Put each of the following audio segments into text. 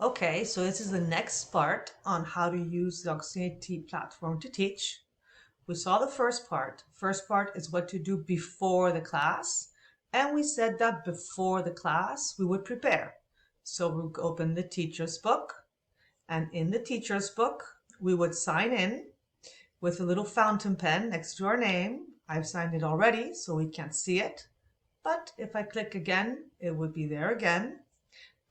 Okay, so this is the next part on how to use the Oxinity platform to teach. We saw the first part. First part is what to do before the class. And we said that before the class, we would prepare. So we would open the teacher's book. And in the teacher's book, we would sign in with a little fountain pen next to our name. I've signed it already, so we can't see it. But if I click again, it would be there again.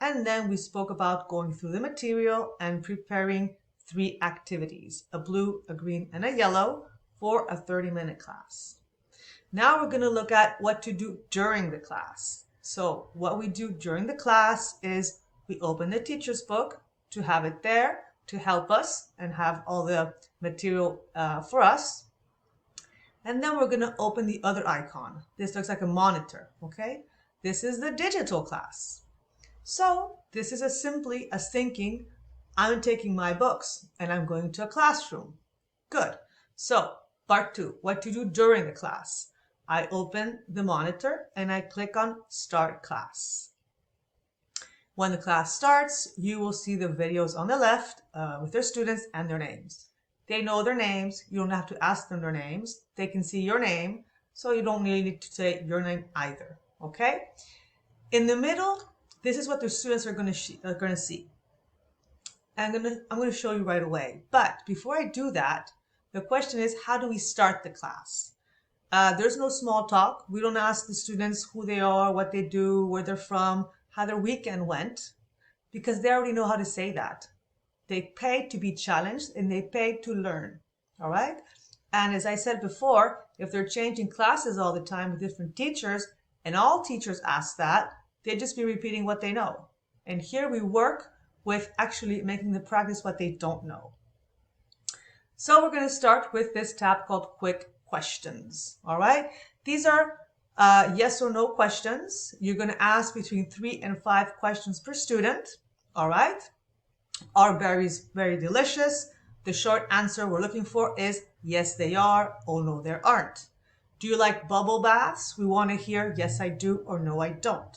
And then we spoke about going through the material and preparing 3 activities, a blue, a green, and a yellow for a 30-minute class. Now we're going to look at what to do during the class. So what we do during the class is we open the teacher's book to have it there to help us and have all the material for us. And then we're going to open the other icon. This looks like a monitor, okay? This is the digital class. So this is simply as thinking, I'm taking my books and I'm going to a classroom. Good. So part 2, what to do during the class. I open the monitor and I click on Start Class. When the class starts, you will see the videos on the left with their students and their names. They know their names. You don't have to ask them their names. They can see your name, so you don't really need to say your name either. Okay? In the middle, this is what the students are going to see. I'm going to show you right away. But before I do that, the question is, how do we start the class? There's no small talk. We don't ask the students who they are, what they do, where they're from, how their weekend went, because they already know how to say that. They paid to be challenged and they paid to learn. All right? And as I said before, if they're changing classes all the time with different teachers, and all teachers ask that, they'd just be repeating what they know. And here we work with actually making the practice what they don't know. So we're going to start with this tab called Quick Questions. All right. These are yes or no questions. You're going to ask between 3 and 5 questions per student. All right. Are berries very delicious? The short answer we're looking for is yes, they are, or no, there aren't. Do you like bubble baths? We want to hear yes, I do, or no, I don't,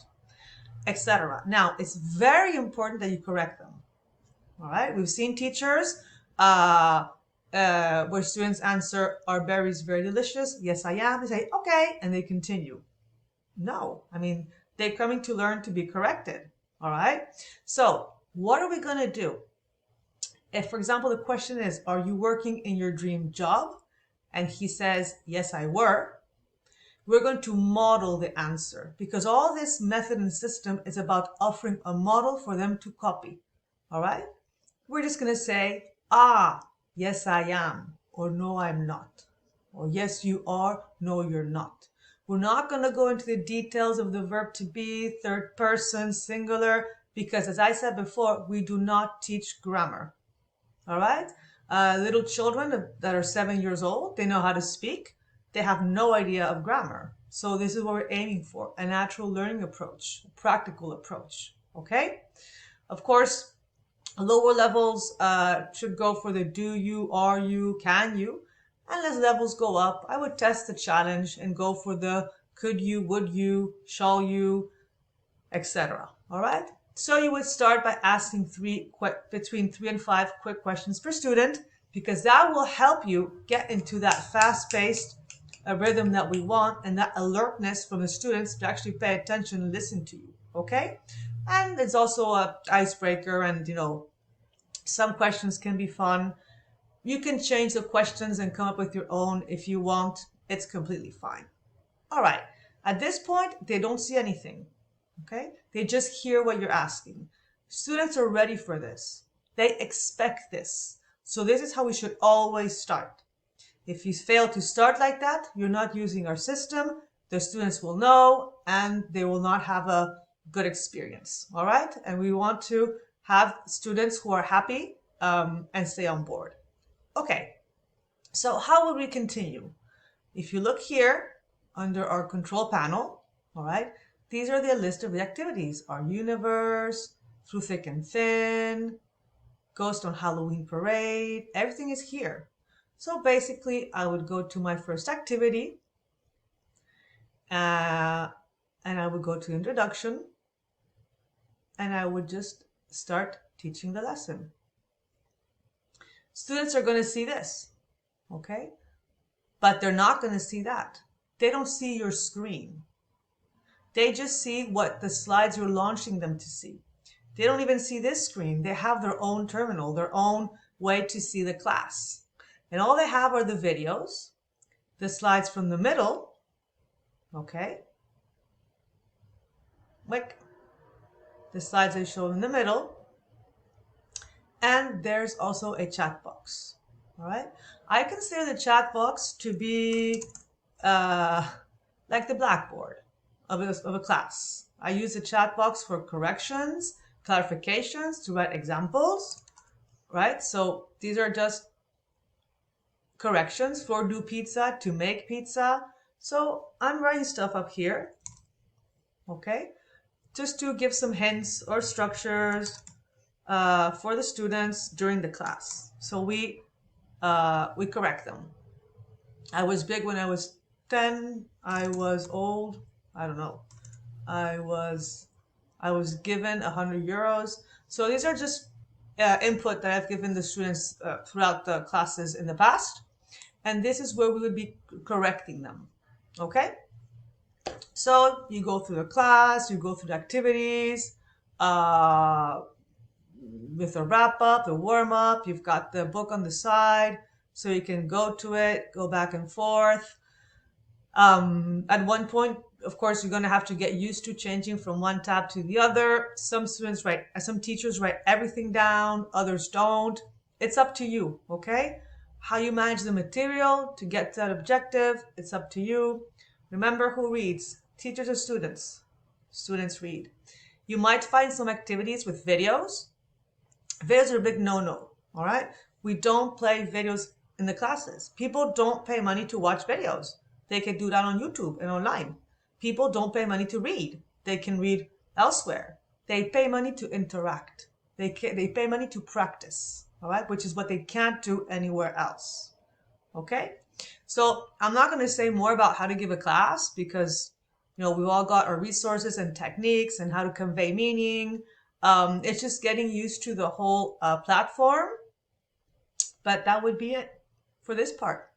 etc. Now, it's very important that you correct them. All right. We've seen teachers where students answer, are berries very delicious? Yes, I am. They say, okay, and they continue. No, I mean, they're coming to learn to be corrected. All right. So what are we going to do? If, for example, the question is, are you working in your dream job? And he says, yes, I were. We're going to model the answer because all this method and system is about offering a model for them to copy. All right. We're just going to say, yes, I am, or no, I'm not, or yes, you are, no, you're not. We're not going to go into the details of the verb to be, third person, singular, because as I said before, we do not teach grammar. All right? Little children that are 7 years old, they know how to speak. They have no idea of grammar. So this is what we're aiming for, a natural learning approach, a practical approach. Okay? Of course, lower levels should go for the do you, are you, can you. And as levels go up, I would test the challenge and go for the could you, would you, shall you, etc. All right? So you would start by asking between 3 and 5 quick questions per student because that will help you get into that fast-paced rhythm that we want and that alertness from the students to actually pay attention and listen to you. Okay? And it's also an icebreaker and, some questions can be fun. You can change the questions and come up with your own if you want. It's completely fine. All right. At this point, they don't see anything. Okay? They just hear what you're asking. Students are ready for this. They expect this. So this is how we should always start. If you fail to start like that, you're not using our system. The students will know and they will not have a good experience. All right? And we want to have students who are happy and stay on board. Okay. So how would we continue? If you look here under our control panel, all right, these are the list of the activities. Our universe, through thick and thin, ghost on Halloween parade, everything is here. So basically, I would go to my first activity and I would go to introduction and I would just start teaching the lesson. Students are going to see this, okay? But they're not going to see that. They don't see your screen. They just see what the slides you're launching them to see. They don't even see this screen. They have their own terminal, their own way to see the class. And all they have are the videos, the slides from the middle, okay? Like the slides I showed in the middle. And there's also a chat box, all right? I consider the chat box to be like the blackboard of a class. I use the chat box for corrections, clarifications, to write examples, right? So these are just corrections for do pizza, to make pizza. So I'm writing stuff up here, okay? Just to give some hints or structures for the students during the class. So we correct them. I was big when I was 10. I was old. I don't know. I was given 100 euros. So these are just input that I've given the students throughout the classes in the past. And this is where we would be correcting them. Okay? So you go through the class, you go through the activities, with a wrap up, a warm up. You've got the book on the side, so you can go to it, go back and forth. At one point, of course, you're going to have to get used to changing from one tab to the other. Some teachers write everything down, others don't. It's up to you, okay? How you manage the material to get to that objective, it's up to you. Remember who reads, teachers or students? Students read. You might find some activities with videos. Videos are a big no-no, all right? We don't play videos in the classes. People don't pay money to watch videos. They can do that on YouTube and online. People don't pay money to read. They can read elsewhere. They pay money to interact. They pay money to practice, all right? Which is what they can't do anywhere else, okay? So I'm not going to say more about how to give a class because, you know, we've all got our resources and techniques and how to convey meaning. It's just getting used to the whole platform. But that would be it for this part.